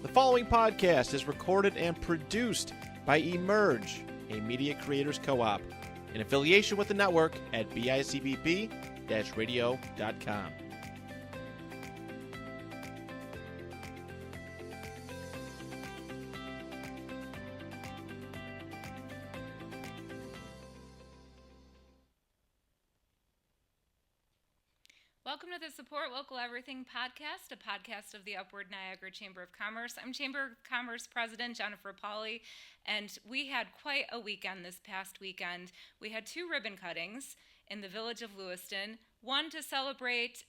The following podcast is recorded and produced by Emerge, a media creators co-op, in affiliation with the network at bicbp-radio.com. Welcome to the Support Local Everything podcast, a podcast of the Upward Niagara Chamber of Commerce. I'm Chamber of Commerce President Jennifer Pauly, and we had quite a weekend this past weekend. We had 2 ribbon cuttings in the village of Lewiston, one to celebrate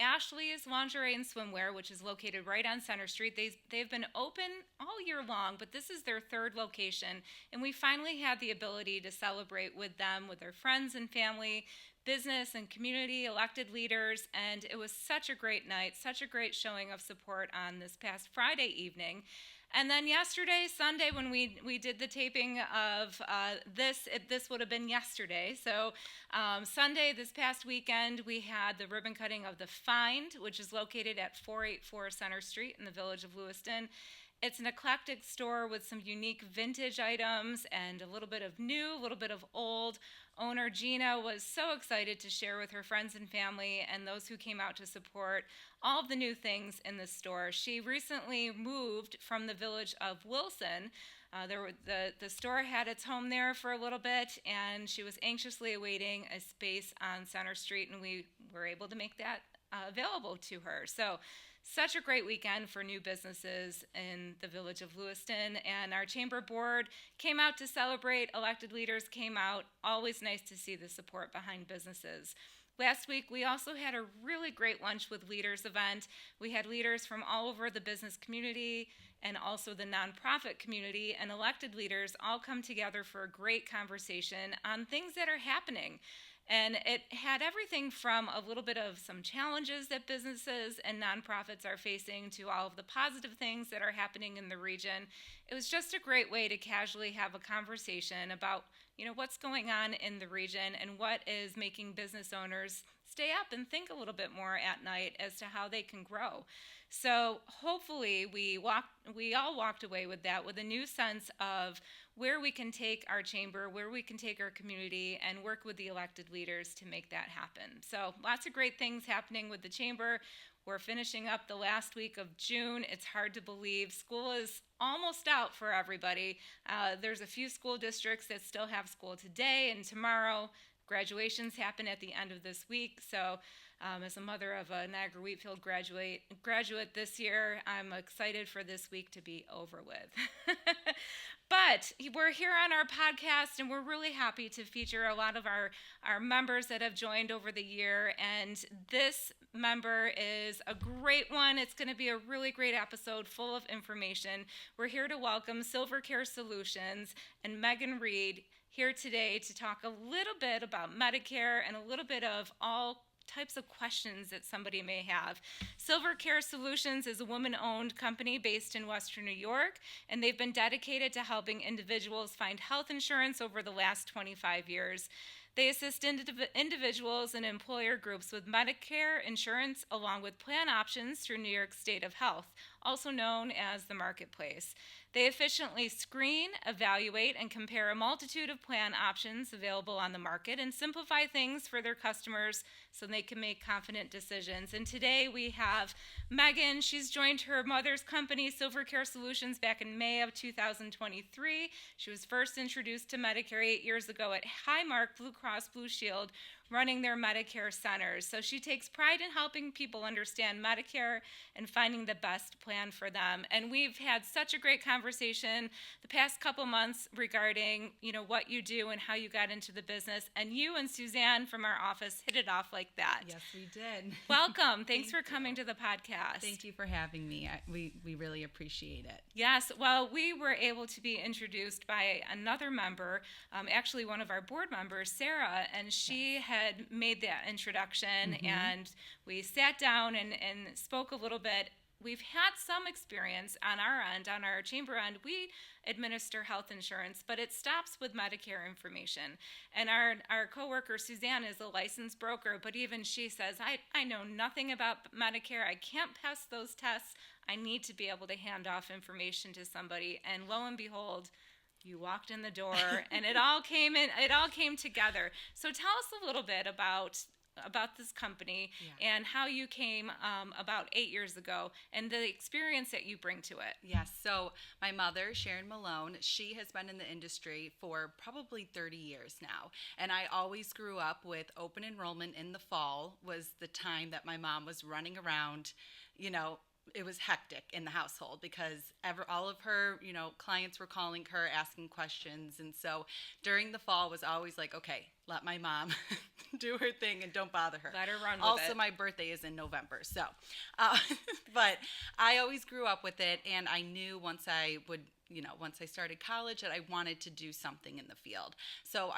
Ashley's Lingerie and Swimwear, which is located right on Center Street. They've been open all year long, but this is their 3rd location, and we finally had the ability to celebrate with them, with their friends and family, business and community, elected leaders, and it was such a great night, such a great showing of support on this past Friday evening. And then yesterday, Sunday, when we did the taping of this would have been yesterday. So Sunday, this past weekend, we had the ribbon cutting of The Find, which is located at 484 Center Street in the village of Lewiston. It's an eclectic store with some unique vintage items and a little bit of new, a little bit of old. Owner Gina was so excited to share with her friends and family and those who came out to support all of the new things in the store. She recently moved from the village of Wilson. The store had its home there for a little bit, and she was anxiously awaiting a space on Center Street, and we were able to make that available to her. So such a great weekend for new businesses in the village of Lewiston, and our chamber board came out to celebrate. Elected leaders came out. Always nice to see the support behind businesses. Last week, we also had a really great Lunch with Leaders event. We had leaders from all over the business community and also the nonprofit community and elected leaders all come together for a great conversation on things that are happening. And it had everything from a little bit of some challenges that businesses and nonprofits are facing to all of the positive things that are happening in the region. It was just a great way to casually have a conversation about, what's going on in the region and what is making business owners stay up and think a little bit more at night as to how they can grow. So hopefully we all walked away with that, with a new sense of where we can take our chamber, where we can take our community, and work with the elected leaders to make that happen. So lots of great things happening with the chamber. We're finishing up the last week of June. It's hard to believe. School is almost out for everybody. There's a few school districts that still have school today and tomorrow. Graduations happen at the end of this week. So as a mother of a Niagara Wheatfield graduate this year, I'm excited for this week to be over with. But we're here on our podcast, and we're really happy to feature a lot of our members that have joined over the year. And this member is a great one. It's going to be a really great episode full of information. We're here to welcome SilverCare Solutions and mreed here today to talk a little bit about Medicare and a little bit of all types of questions that somebody may have. SilverCare Solutions is a woman-owned company based in Western New York, and they've been dedicated to helping individuals find health insurance over the last 25 years. They assist individuals and employer groups with Medicare insurance along with plan options through New York State of Health, also known as the Marketplace. They efficiently screen, evaluate, and compare a multitude of plan options available on the market and simplify things for their customers so they can make confident decisions. And today we have Megan. She's joined her mother's company, SilverCare Solutions, back in May of 2023. She was first introduced to Medicare 8 years ago at Highmark Blue Cross Blue Shield, running their Medicare centers. So she takes pride in helping people understand Medicare and finding the best plan for them. And we've had such a great conversation the past couple months regarding, what you do and how you got into the business. And you and Suzanne from our office hit it off like that. Yes, we did. Welcome. Thanks for coming to the podcast. Thank you for having me. We really appreciate it. Yes. Well, we were able to be introduced by another member, actually one of our board members, Sarah, and she had made that introduction, and we sat down and spoke a little bit we've had some experience on our end, on our chamber end. We administer health insurance, but it stops with Medicare information. And our coworker Suzanne is a licensed broker, but even she says, I know nothing about Medicare. I can't pass those tests. I need to be able to hand off information to somebody. And lo and behold, you walked in the door and it all came together. So tell us a little bit about this company and how you came about 8 years ago and the experience that you bring to it. Yes. So my mother, Sharon Malone, she has been in the industry for probably 30 years now. And I always grew up with open enrollment in the fall was the time that my mom was running around, it was hectic in the household because all of her, clients were calling her, asking questions. And so during the fall was always like, okay, let my mom do her thing and don't bother her. Let her run with it. Also, my birthday is in November. So, but I always grew up with it. And I knew once I started college that I wanted to do something in the field. So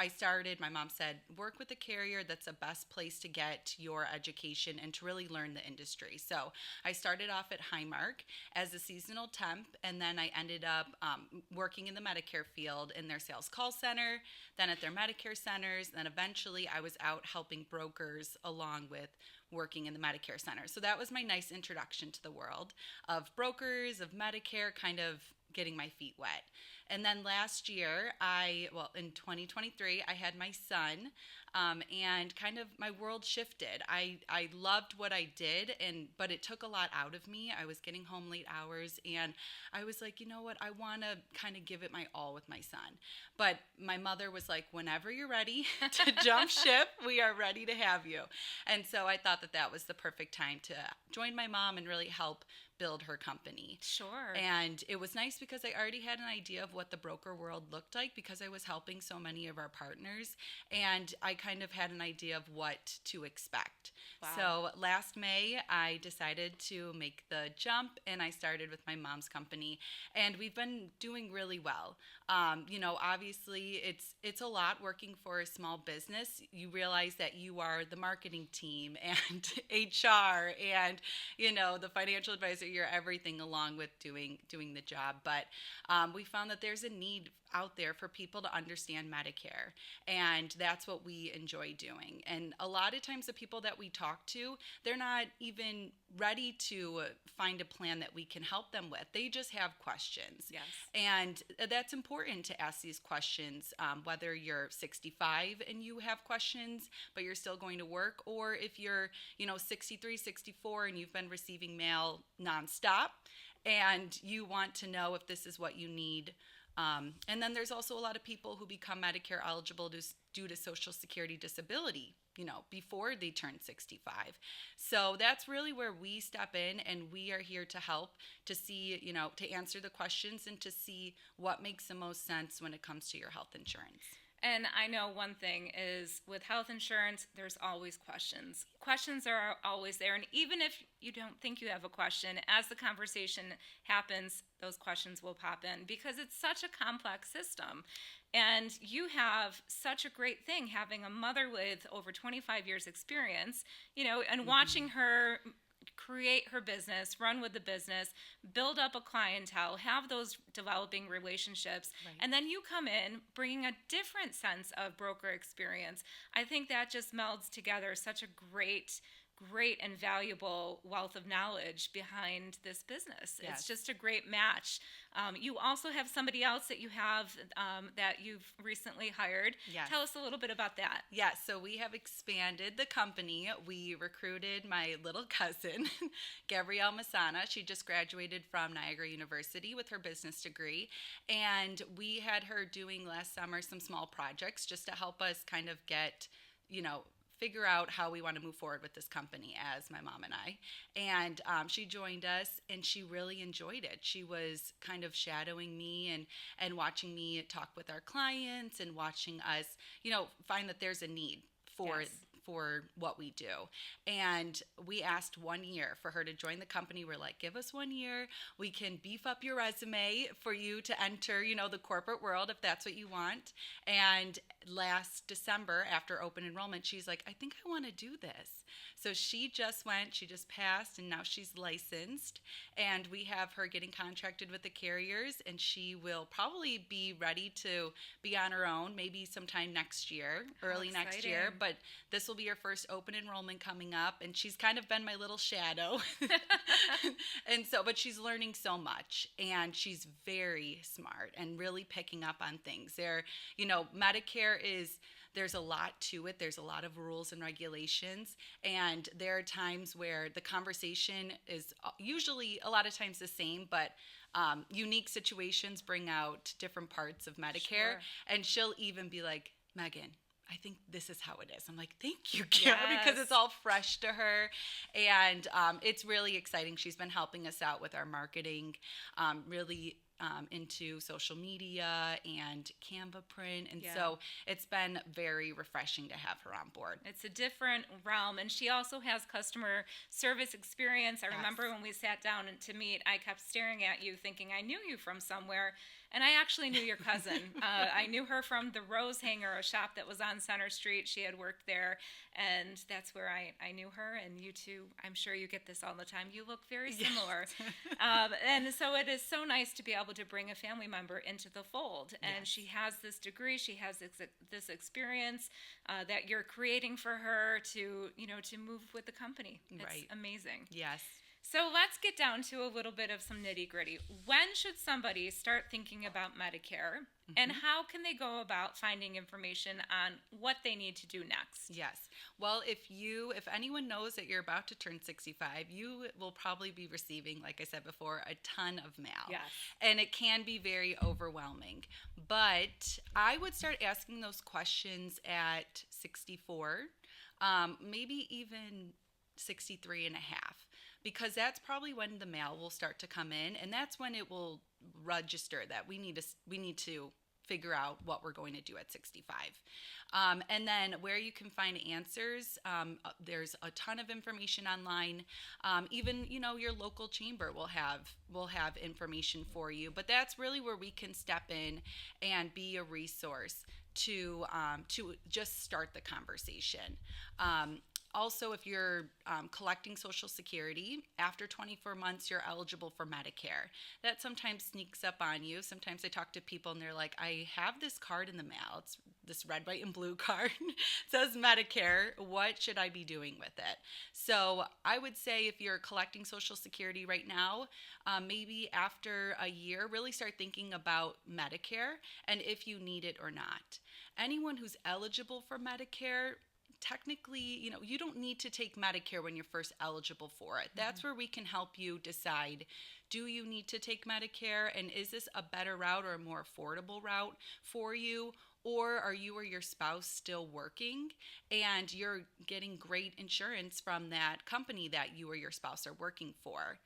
my mom said, work with a carrier that's the best place to get your education and to really learn the industry. So I started off at Highmark as a seasonal temp, and then I ended up working in the Medicare field in their sales call center, then at their Medicare centers, then eventually I was out helping brokers along with working in the Medicare center. So that was my nice introduction to the world of brokers, of Medicare, kind of getting my feet wet. And then last year, in 2023, I had my son, and kind of my world shifted. I loved what I did, but it took a lot out of me. I was getting home late hours, and I was like, you know what? I want to kind of give it my all with my son. But my mother was like, whenever you're ready to jump ship, we are ready to have you. And so I thought that was the perfect time to join my mom and really help build her company. Sure. And it was nice because I already had an idea of what the broker world looked like because I was helping so many of our partners, and I kind of had an idea of what to expect. Wow. So last May, I decided to make the jump, and I started with my mom's company, and we've been doing really well. Obviously, it's a lot working for a small business. You realize that you are the marketing team and HR and, the financial advisor. You're everything along with doing the job. But we found that there's a need out there for people to understand Medicare, and that's what we enjoy doing. And a lot of times the people that we talk to, they're not even ready to find a plan that we can help them with. They just have questions. Yes. And that's important to ask these questions, whether you're 65 and you have questions, but you're still going to work, or if you're, 63, 64 and you've been receiving mail nonstop and you want to know if this is what you need. And then there's also a lot of people who become Medicare eligible due to Social Security disability, before they turn 65. So that's really where we step in, and we are here to help, to see, to answer the questions and to see what makes the most sense when it comes to your health insurance. And I know one thing is with health insurance, there's always questions. Questions are always there. And even if you don't think you have a question, as the conversation happens, those questions will pop in because it's such a complex system. And you have such a great thing having a mother with over 25 years experience, and watching her create her business, run with the business, build up a clientele, have those developing relationships, right. And then you come in bringing a different sense of broker experience. I think that just melds together such a great and valuable wealth of knowledge behind this business. Yes. It's just a great match. You also have somebody else that you have that you've recently hired. Yes. Tell us a little bit about that. Yes, so we have expanded the company. We recruited my little cousin, Gabrielle Masana. She just graduated from Niagara University with her business degree. And we had her doing last summer some small projects just to help us kind of get, figure out how we want to move forward with this company as my mom and I. And she joined us, and she really enjoyed it. She was kind of shadowing me and watching me talk with our clients and watching us, find that there's a need for for what we do. And we asked 1 year for her to join the company. We're like, give us 1 year. We can beef up your resume for you to enter, the corporate world if that's what you want. And last December, after open enrollment, she's like, I think I want to do this. So she just passed, and now she's licensed. And we have her getting contracted with the carriers, and she will probably be ready to be on her own maybe sometime next year, early next year. But this will be her first open enrollment coming up, and she's kind of been my little shadow. But she's learning so much, and she's very smart and really picking up on things. Medicare there's a lot to it. There's a lot of rules and regulations, and there are times where the conversation is usually a lot of times the same, but unique situations bring out different parts of Medicare. Sure. And she'll even be like, Megan, I think this is how it is. I'm like, thank you, Kim, because it's all fresh to her. And it's really exciting. She's been helping us out with our marketing, really into social media and Canva print. And so it's been very refreshing to have her on board. It's a different realm. And she also has customer service experience. I remember when we sat down to meet, I kept staring at you thinking I knew you from somewhere. And I actually knew your cousin. I knew her from the Rose Hanger, a shop that was on Center Street. She had worked there, and that's where I knew her. And you two, I'm sure you get this all the time. You look very similar. And so it is so nice to be able to bring a family member into the fold. And she has this degree, she has this experience that you're creating for her to move with the company. It's amazing. Yes. So let's get down to a little bit of some nitty-gritty. When should somebody start thinking about Medicare, and how can they go about finding information on what they need to do next? Yes. Well, if anyone knows that you're about to turn 65, you will probably be receiving, like I said before, a ton of mail. Yes. And it can be very overwhelming. But I would start asking those questions at 64, maybe even 63 and a half. Because that's probably when the mail will start to come in, and that's when it will register that we need to figure out what we're going to do at 65. And then where you can find answers, there's a ton of information online. Even your local chamber will have information for you. But that's really where we can step in and be a resource to just start the conversation. Also, if you're collecting Social Security, after 24 months, you're eligible for Medicare. That sometimes sneaks up on you. Sometimes I talk to people and they're like, I have this card in the mail. It's this red, white, and blue card. It says Medicare. What should I be doing with it? So I would say if you're collecting Social Security right now, maybe after a year, really start thinking about Medicare and if you need it or not. Anyone who's eligible for Medicare, technically, you don't need to take Medicare when you're first eligible for it. That's where we can help you decide, do you need to take Medicare, and is this a better route or a more affordable route for you? Or are you or your spouse still working and you're getting great insurance from that company that you or your spouse are working for?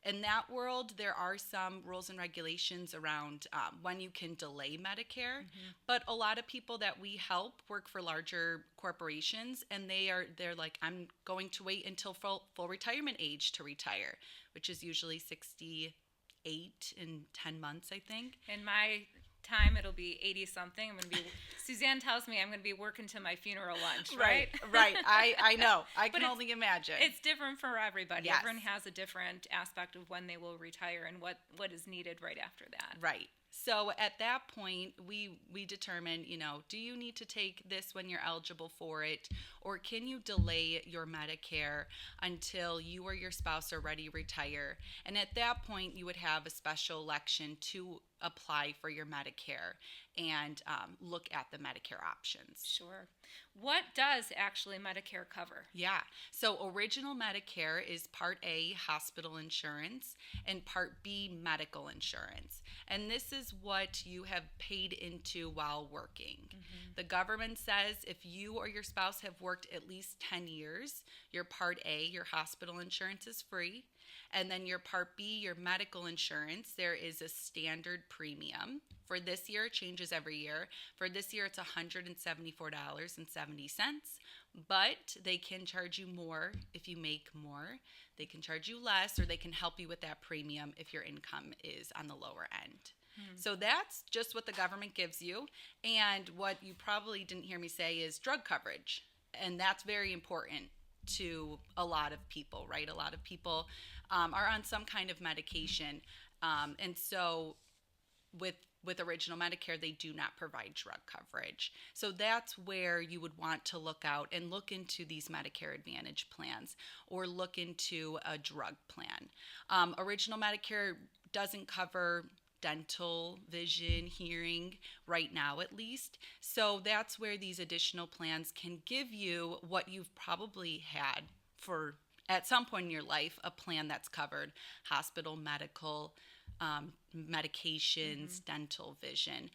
In that world, there are some rules and regulations around when you can delay Medicare, but a lot of people that we help work for larger corporations, and they're like, I'm going to wait until full retirement age to retire, which is usually 68 in 10 months, I think. In my time, it'll be 80 something. Suzanne tells me I'm going to be working to my funeral lunch, right? Right. I know. I can only imagine. It's different for everybody. Yes. Everyone has a different aspect of when they will retire and what is needed right after that. Right. So at that point, we determine, do you need to take this when you're eligible for it, or can you delay your Medicare until you or your spouse are ready to retire? And at that point, you would have a special election to apply for your Medicare and look at the Medicare options. Sure. What does actually Medicare cover? Yeah. So original Medicare is Part A, hospital insurance, and Part B, medical insurance. And this is what you have paid into while working. The government says if you or your spouse have worked at least 10 years, your Part A, your hospital insurance, is free. And then your Part B, your medical insurance, there is a standard premium. For this year, it changes every year. For this year, it's $174.70. but they can charge you more if you make more. They can charge you less, or they can help you with that premium if your income is on the lower end. So that's just what the government gives you. And what you probably didn't hear me say is drug coverage. And that's very important to a lot of people, right? A lot of people are on some kind of medication. And so with Original Medicare, they do not provide drug coverage. So that's where you would want to look out and look into these Medicare Advantage plans or look into a drug plan. Original Medicare doesn't cover dental, vision, hearing right now at least. So that's where these additional plans can give you what you've probably had for at some point in your life, a plan that's covered hospital, medical, medications, dental, vision.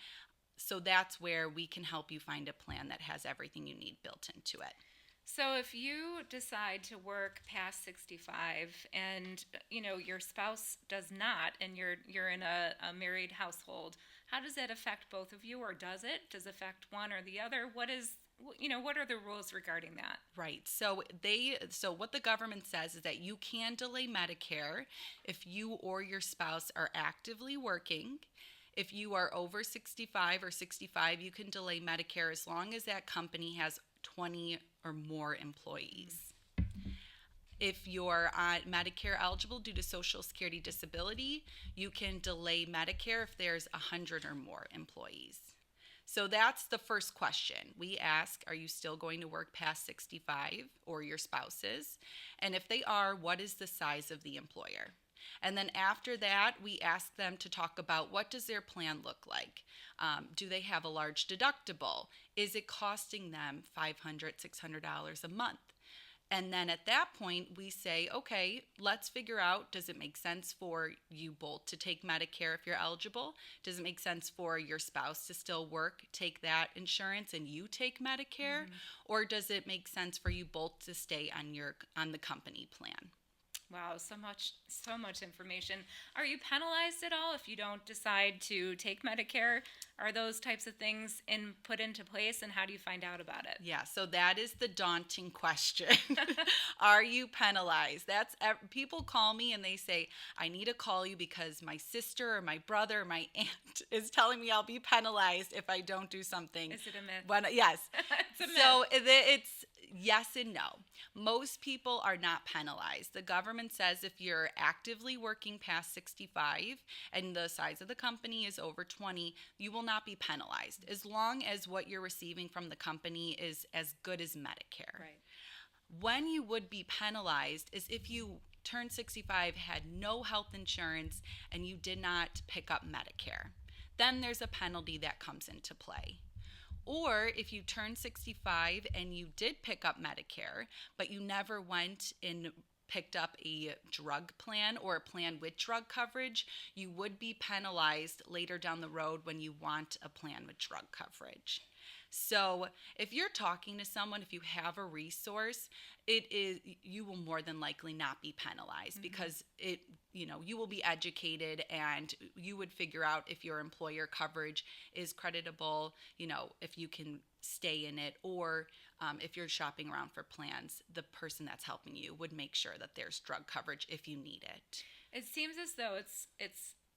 So that's where we can help you find a plan that has everything you need built into it. So if you decide to work past 65 and your spouse does not, and you're in a married household, how does that affect both of you, or does it? Does it affect one or the other? What are the rules regarding that? Right. So what the government says is that you can delay Medicare if you or your spouse are actively working. If you are over 65 or 65, you can delay Medicare as long as that company has 20 or more employees. If you're Medicare eligible due to Social Security disability, you can delay Medicare if there's 100 or more employees. So that's the first question. We ask, are you still going to work past 65 or your spouses? And if they are, what is the size of the employer? And then after that, we ask them to talk about what does their plan look like. Do they have a large deductible? Is it costing them $500, $600 a month? And then at that point, we say, okay, let's figure out, does it make sense for you both to take Medicare if you're eligible? Does it make sense for your spouse to still work, take that insurance, and you take Medicare? Or does it make sense for you both to stay on the company plan? Wow, so much information. Are you penalized at all if you don't decide to take Medicare? Are those types of things put into place, and how do you find out about it? Yeah, so that is the daunting question. Are you penalized? People call me and they say, I need to call you because my sister or my brother or my aunt is telling me I'll be penalized if I don't do something. Is it a myth? Yes. It's a myth. So it's yes and no. Most people are not penalized. The government says if you're actively working past 65 and the size of the company is over 20, you will not be penalized as long as what you're receiving from the company is as good as Medicare. Right. When you would be penalized is if you turned 65, had no health insurance, and you did not pick up Medicare. Then there's a penalty that comes into play. Or if you turn 65 and you did pick up Medicare, but you never went and picked up a drug plan or a plan with drug coverage, you would be penalized later down the road when you want a plan with drug coverage. So if you're talking to someone, if you have a resource, you will more than likely not be penalized because you will be educated and you would figure out if your employer coverage is creditable, if you can stay in it, or if you're shopping around for plans, the person that's helping you would make sure that there's drug coverage if you need it. It seems as though it's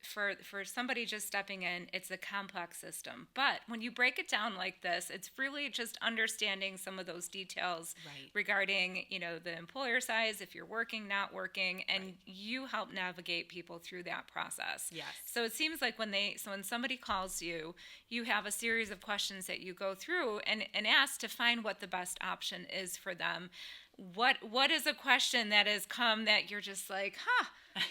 for somebody just stepping in, it's a complex system. But when you break it down like this, it's really just understanding some of those details regarding, the employer size, if you're working, not working, and you help navigate people through that process. Yes. So it seems like when somebody calls you, you have a series of questions that you go through and ask to find what the best option is for them. What is a question that has come that you're just like,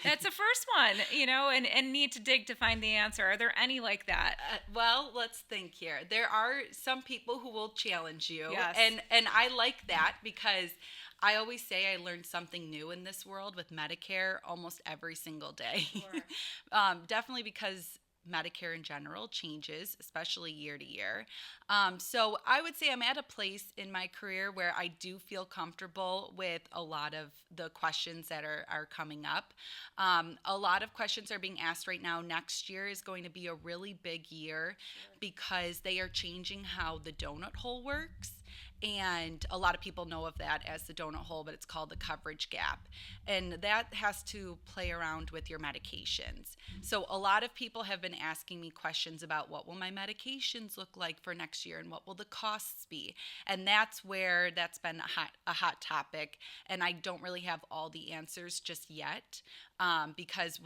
that's the first one, and need to dig to find the answer? Are there any like that? Well, let's think here. There are some people who will challenge you. Yes. And I like that because I always say I learned something new in this world with Medicare almost every single day. Sure. Definitely because Medicare in general changes, especially year to year. So I would say I'm at a place in my career where I do feel comfortable with a lot of the questions that are coming up. A lot of questions are being asked right now. Next year is going to be a really big year because they are changing how the donut hole works. And a lot of people know of that as the donut hole, but it's called the coverage gap. And that has to play around with your medications. So a lot of people have been asking me questions about what will my medications look like for next year and what will the costs be. And that's where that's been a hot topic. And I don't really have all the answers just yet. Because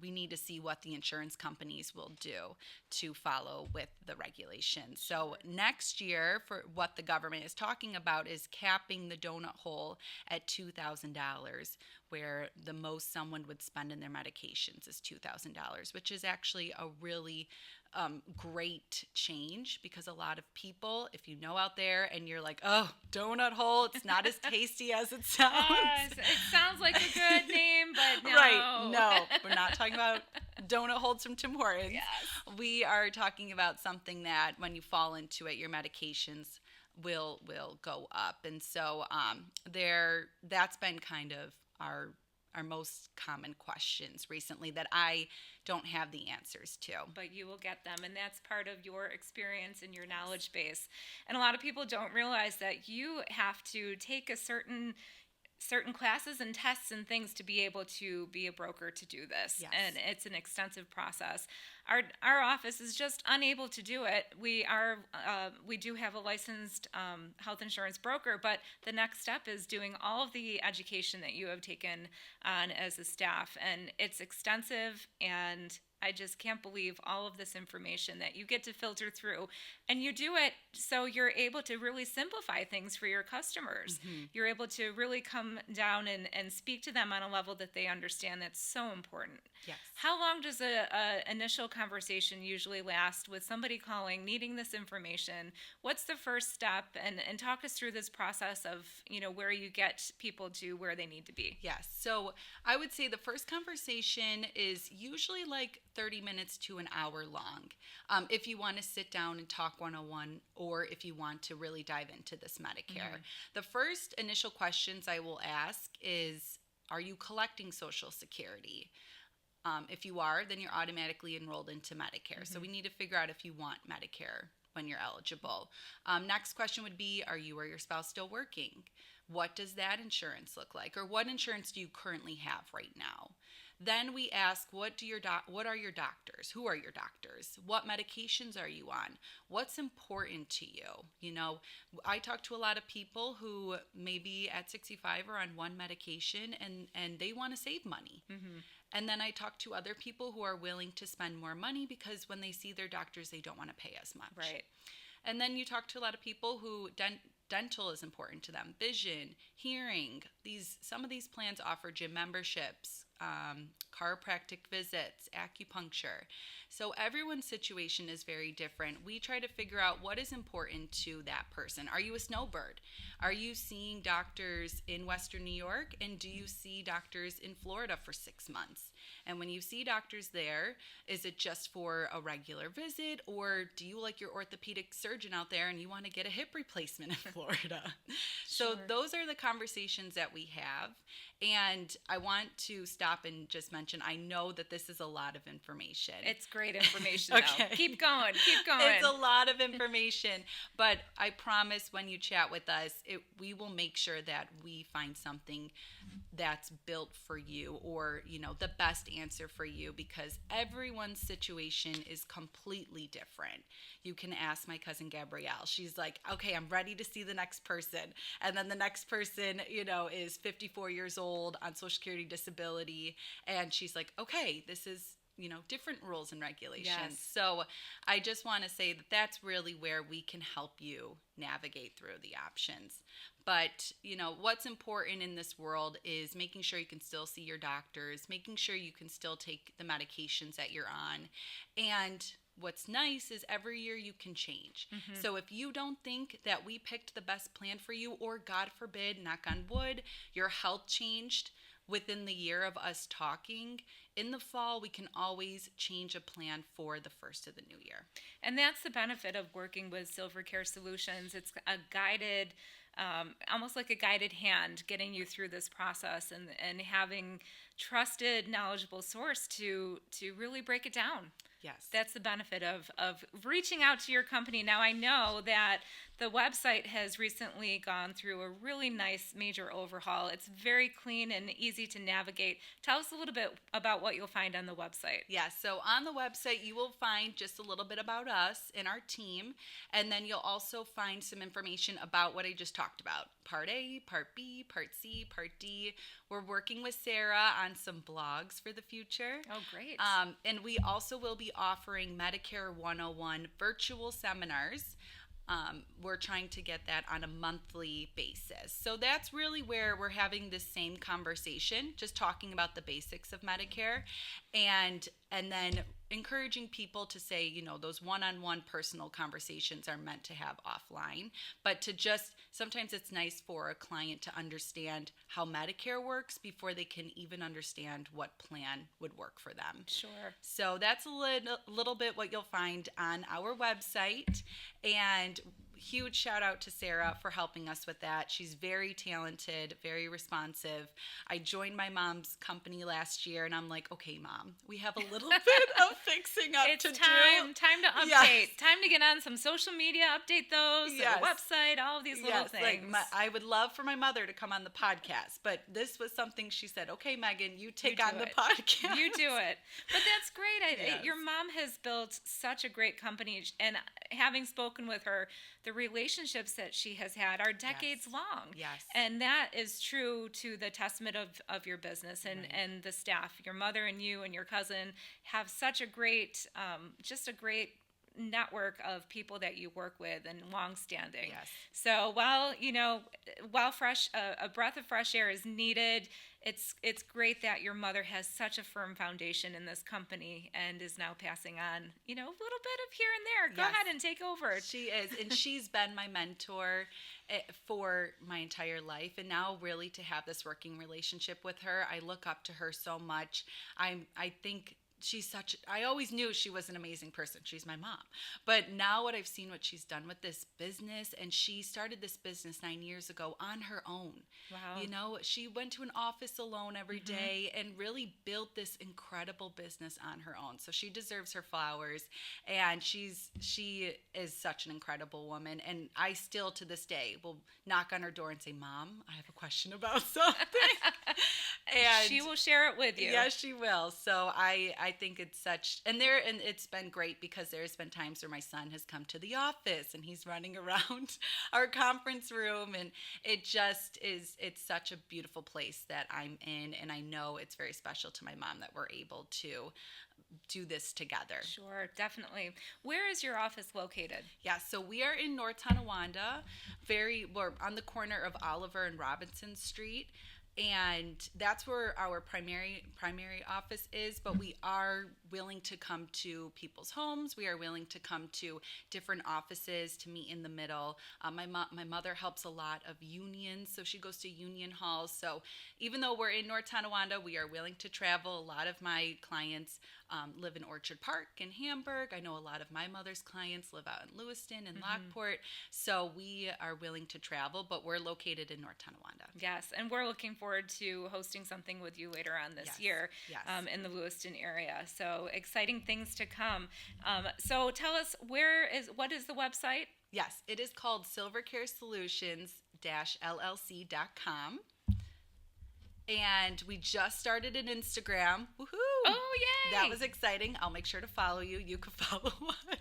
we need to see what the insurance companies will do to follow with the regulations. So next year, for what the government is talking about is capping the donut hole at $2,000, where the most someone would spend in their medications is $2,000, which is actually a really great change, because a lot of people, if you know out there and you're like, oh, donut hole, it's not as tasty as it sounds. It sounds like a good name, but no. Right, no, we're not talking about donut holes from Tim Hortons. Yes. We are talking about something that when you fall into it, your medications will go up. And so that's been kind of our most common questions recently that I don't have the answers to. But you will get them, and that's part of your experience and your knowledge base. And a lot of people don't realize that you have to take a certain classes and tests and things to be able to be a broker to do this. Yes. And it's an extensive process. Our office is just unable to do it. We do have a licensed health insurance broker, but the next step is doing all of the education that you have taken on as a staff, and it's extensive, and I just can't believe all of this information that you get to filter through. And you do it so you're able to really simplify things for your customers. Mm-hmm. You're able to really come down and speak to them on a level that they understand. That's so important. Yes. How long does a initial conversation usually last with somebody calling, needing this information? What's the first step? And talk us through this process of, where you get people to where they need to be. Yes. So I would say the first conversation is usually like 30 minutes to an hour long. If you want to sit down and talk one-on-one, or if you want to really dive into this Medicare. Mm-hmm. The first initial questions I will ask is, are you collecting Social Security? If you are, then you're automatically enrolled into Medicare. Mm-hmm. So we need to figure out if you want Medicare when you're eligible. Next question would be, are you or your spouse still working? What does that insurance look like? Or what insurance do you currently have right now? Then we ask, what are your doctors? Who are your doctors? What medications are you on? What's important to you? I talk to a lot of people who maybe at 65 are on one medication and they want to save money. Mm-hmm. And then I talk to other people who are willing to spend more money because when they see their doctors, they don't want to pay as much. Right. And then you talk to a lot of people who dental is important to them, vision, hearing. Some of these plans offer gym memberships, chiropractic visits, acupuncture. So everyone's situation is very different. We try to figure out what is important to that person. Are you a snowbird? Are you seeing doctors in Western New York? And do you see doctors in Florida for 6 months? And when you see doctors there, is it just for a regular visit? Or do you like your orthopedic surgeon out there and you want to get a hip replacement in Florida? So Sure. Those are the conversations that we have. And I want to stop and just mention, I know that this is a lot of information. It's great information, Okay. though. Keep going. It's a lot of information, but I promise when you chat with us, we will make sure that we find something that's built for you, or the best answer for you, because everyone's situation is completely different. You can ask my cousin Gabrielle. She's like, okay, I'm ready to see the next person. And then the next person, is 54 years old on Social Security disability. And she's like, okay, this is, different rules and regulations. Yes. So I just want to say that that's really where we can help you navigate through the options. But, what's important in this world is making sure you can still see your doctors, making sure you can still take the medications that you're on. And what's nice is every year you can change. Mm-hmm. So if you don't think that we picked the best plan for you, or God forbid, knock on wood, your health changed within the year of us talking, in the fall, we can always change a plan for the first of the new year. And that's the benefit of working with SilverCare Solutions. It's a guided, almost like a guided hand, getting you through this process and having trusted, knowledgeable source to really break it down. Yes. That's the benefit of reaching out to your company. Now, I know that the website has recently gone through a really nice major overhaul. It's very clean and easy to navigate. Tell us a little bit about what you'll find on the website. Yeah, so on the website, you will find just a little bit about us and our team, and then you'll also find some information about what I just talked about. Part A, Part B, Part C, Part D. We're working with Sarah on some blogs for the future. Oh, great. And we also will be offering Medicare 101 virtual seminars. We're trying to get that on a monthly basis. So that's really where we're having this same conversation, just talking about the basics of Medicare, and then encouraging people to say, those one-on-one personal conversations are meant to have offline, but to just, sometimes it's nice for a client to understand how Medicare works before they can even understand what plan would work for them. Sure. So that's a little bit what you'll find on our website, and huge shout out to Sarah for helping us with that. She's very talented, very responsive. I joined my mom's company last year, and I'm like, okay, Mom, we have a little bit of fixing up to do. It's time to update. Yes. Time to get on some social media, update those, Yes. our website, all of these little things. I would love for my mother to come on the podcast, but this was something she said, okay, Megan, you take on the podcast. You do it. But that's great. Yes. Your mom has built such a great company, and having spoken with her, the relationships that she has had are decades long. Yes. And that is true to the testament of your business and the staff. Your mother and you and your cousin have such a great, just a great network of people that you work with and long-standing. Yes. So while a breath of fresh air is needed, it's great that your mother has such a firm foundation in this company and is now passing on, a little bit of here and there. Go Yes. ahead and take over. She is, and she's been my mentor for my entire life, and now really to have this working relationship with her, I look up to her so much. I think I always knew she was an amazing person. She's my mom. But now what I've seen, what she's done with this business, and she started this business 9 years ago on her own. Wow. She went to an office alone every day and really built this incredible business on her own. So she deserves her flowers, and she is such an incredible woman. And I still, to this day, will knock on her door and say, Mom, I have a question about something. And she will share it with you. Yes, she will. So I think it's such, and it's been great because there's been times where my son has come to the office and he's running around our conference room, and it's such a beautiful place that I'm in, and I know it's very special to my mom that we're able to do this together. Sure, definitely. Where is your office located? Yeah, so we are in North Tonawanda, we're on the corner of Oliver and Robinson Street. And that's where our primary office is, but we are willing to come to people's homes. We are willing to come to different offices to meet in the middle. My mother helps a lot of unions, so she goes to union halls. So even though we're in North Tonawanda, we are willing to travel. A lot of my clients live in Orchard Park in Hamburg. I know a lot of my mother's clients live out in Lewiston and Lockport. So we are willing to travel, but we're located in North Tonawanda. Yes, and we're looking forward to hosting something with you later on this year in the Lewiston area. So exciting things to come. So tell us, what is the website? Yes, it is called SilverCare Solutions LLC.com. And we just started an Instagram. Woohoo! Oh, yay! That was exciting. I'll make sure to follow you. You can follow us.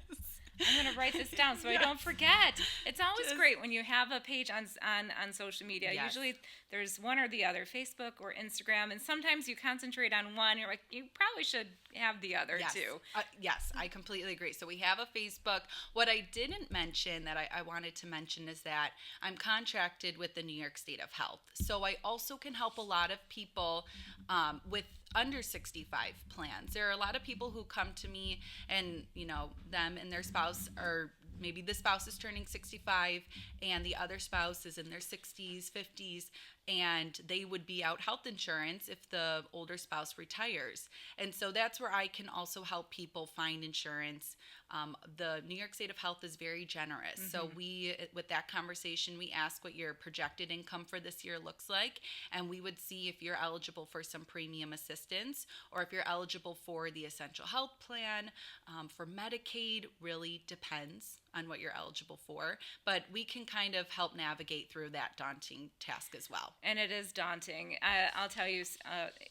I'm going to write this down so I don't forget. It's always great when you have a page on social media. Yes. Usually there's one or the other, Facebook or Instagram, and sometimes you concentrate on one. You're like, you probably should have the other too. Yes, I completely agree. So we have a Facebook. What I didn't mention that I wanted to mention is that I'm contracted with the New York State of Health. So I also can help a lot of people with under 65 plans. There are a lot of people who come to me and, them and their spouse, or maybe the spouse is turning 65 and the other spouse is in their 60s, 50s, and they would be out health insurance if the older spouse retires. And so that's where I can also help people find insurance. The New York State of Health is very generous. So with that conversation, we ask what your projected income for this year looks like, and we would see if you're eligible for some premium assistance or if you're eligible for the essential health plan. For Medicaid, really depends on what you're eligible for, but we can kind of help navigate through that daunting task as well. And it is daunting. I'll tell you,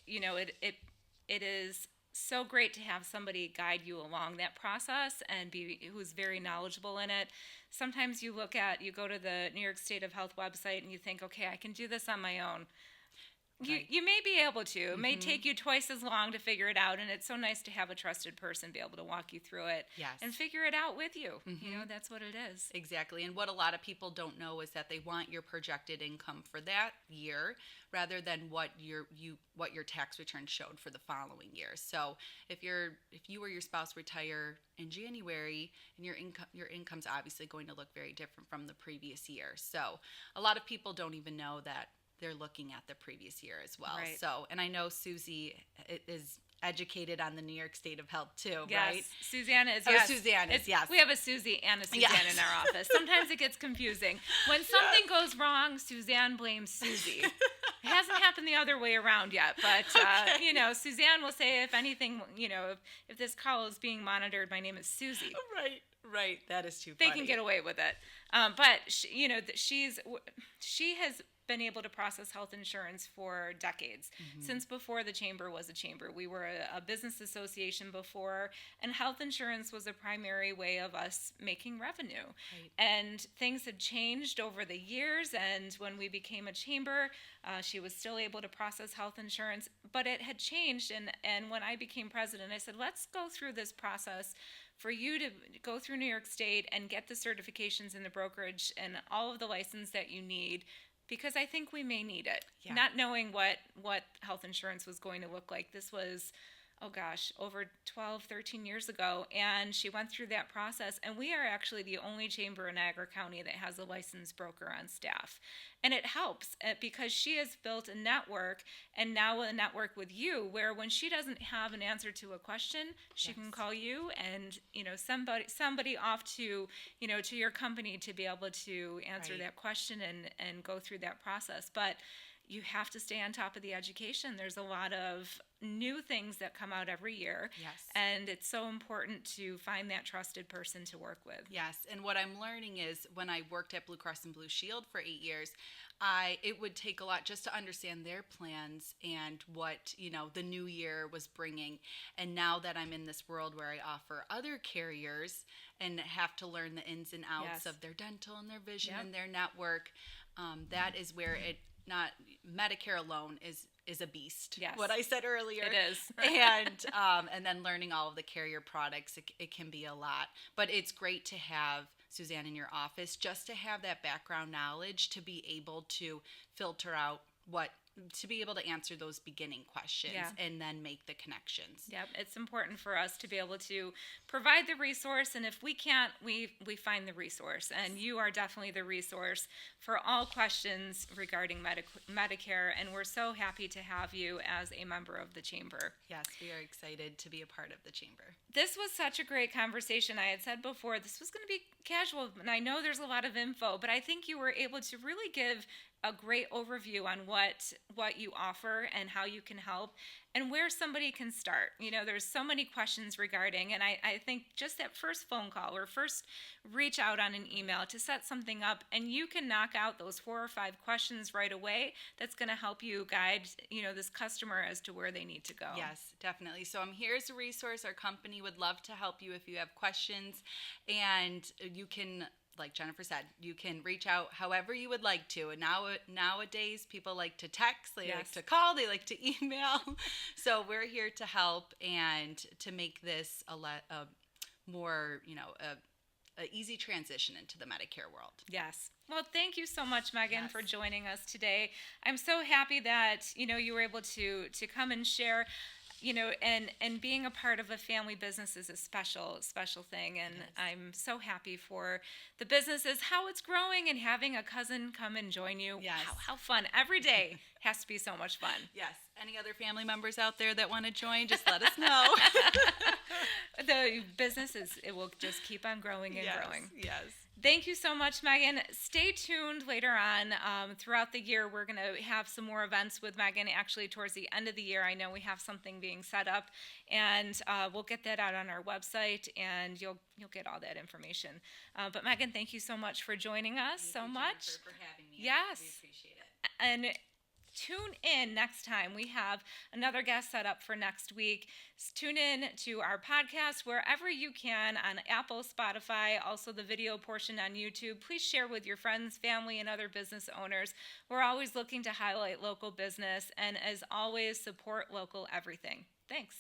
it is so great to have somebody guide you along that process and who's very knowledgeable in it. Sometimes you go to the New York State of Health website and you think, okay, I can do this on my own. Right. You may be able to. It may take you twice as long to figure it out, and it's so nice to have a trusted person be able to walk you through it and figure it out with you. That's what it is. Exactly. And what a lot of people don't know is that they want your projected income for that year rather than what your tax return showed for the following year. So if you or your spouse retire in January, and your income's obviously going to look very different from the previous year. So a lot of people don't even know that they're looking at the previous year as well. Right. So, and I know Susie is educated on the New York State of Health too, yes. right? Susanna is. Oh, Yes. Susanna is, yes. We have a Susie and a Suzanne in our office. Sometimes it gets confusing. When something goes wrong, Suzanne blames Susie. It hasn't happened the other way around yet, but Suzanne will say, if anything, if this call is being monitored, my name is Susie. Right. That is too They funny. can get away with it. But she has been able to process health insurance for decades, since before the chamber was a chamber. We were a business association before, and health insurance was a primary way of us making revenue. Right. And things had changed over the years, and when we became a chamber, she was still able to process health insurance, but it had changed. And when I became president, I said, let's go through this process for you to go through New York State and get the certifications in the brokerage and all of the license that you need, because I think we may need it. Yeah. Not knowing what health insurance was going to look like. This was, over 12, 13 years ago, and she went through that process, and we are actually the only chamber in Niagara County that has a licensed broker on staff. And it helps because she has built a network, and now a network with you, where when she doesn't have an answer to a question, she can call you and somebody off to to your company to be able to answer that question and go through that process. But you have to stay on top of the education. There's a lot of new things that come out every year. Yes. And it's so important to find that trusted person to work with. Yes. And what I'm learning is when I worked at Blue Cross and Blue Shield for 8 years, it would take a lot just to understand their plans and what, the new year was bringing. And now that I'm in this world where I offer other carriers and have to learn the ins and outs of their dental and their vision and their network, that is where Medicare alone is a beast. Yes. What I said earlier. It is. And then learning all of the carrier products, it can be a lot. But it's great to have Suzanne in your office just to have that background knowledge to be able to filter out to be able to answer those beginning questions and then make the connections. Yep, it's important for us to be able to provide the resource, and if we can't, we find the resource, and you are definitely the resource for all questions regarding Medicare, and we're so happy to have you as a member of the chamber. Yes, we are excited to be a part of the chamber. This was such a great conversation. I had said before, this was going to be casual, and I know there's a lot of info, but I think you were able to really give a great overview on what you offer and how you can help and where somebody can start. There's so many questions regarding, and I think just that first phone call or first reach out on an email to set something up, and you can knock out those 4 or 5 questions right away. That's going to help you guide, this customer as to where they need to go. Yes, definitely. So I'm here as a resource. Our company would love to help you if you have questions, and you can, like Jennifer said, you can reach out however you would like to. And nowadays, people like to text, they like to call, they like to email. So we're here to help and to make this a more, an easy transition into the Medicare world. Yes. Well, thank you so much, Megan, for joining us today. I'm so happy that, you were able to come and share. and being a part of a family business is a special thing, and I'm so happy for the businesses, how it's growing, and having a cousin come and join you. Yes. How fun. Every day has to be so much fun. Yes. Any other family members out there that want to join, just let us know. The business it will just keep on growing and growing. Yes. Thank you so much, Megan. Stay tuned later on. Throughout the year, we're going to have some more events with Megan. Actually, towards the end of the year, I know we have something being set up, and we'll get that out on our website, and you'll get all that information. But Megan, thank you so much for joining us. Thank you, much. Jennifer, for having me. Yes. We appreciate it. And tune in next time. We have another guest set up for next week. Tune in to our podcast wherever you can on Apple, Spotify, also the video portion on YouTube. Please share with your friends, family, and other business owners. We're always looking to highlight local business, and as always, support local everything. Thanks.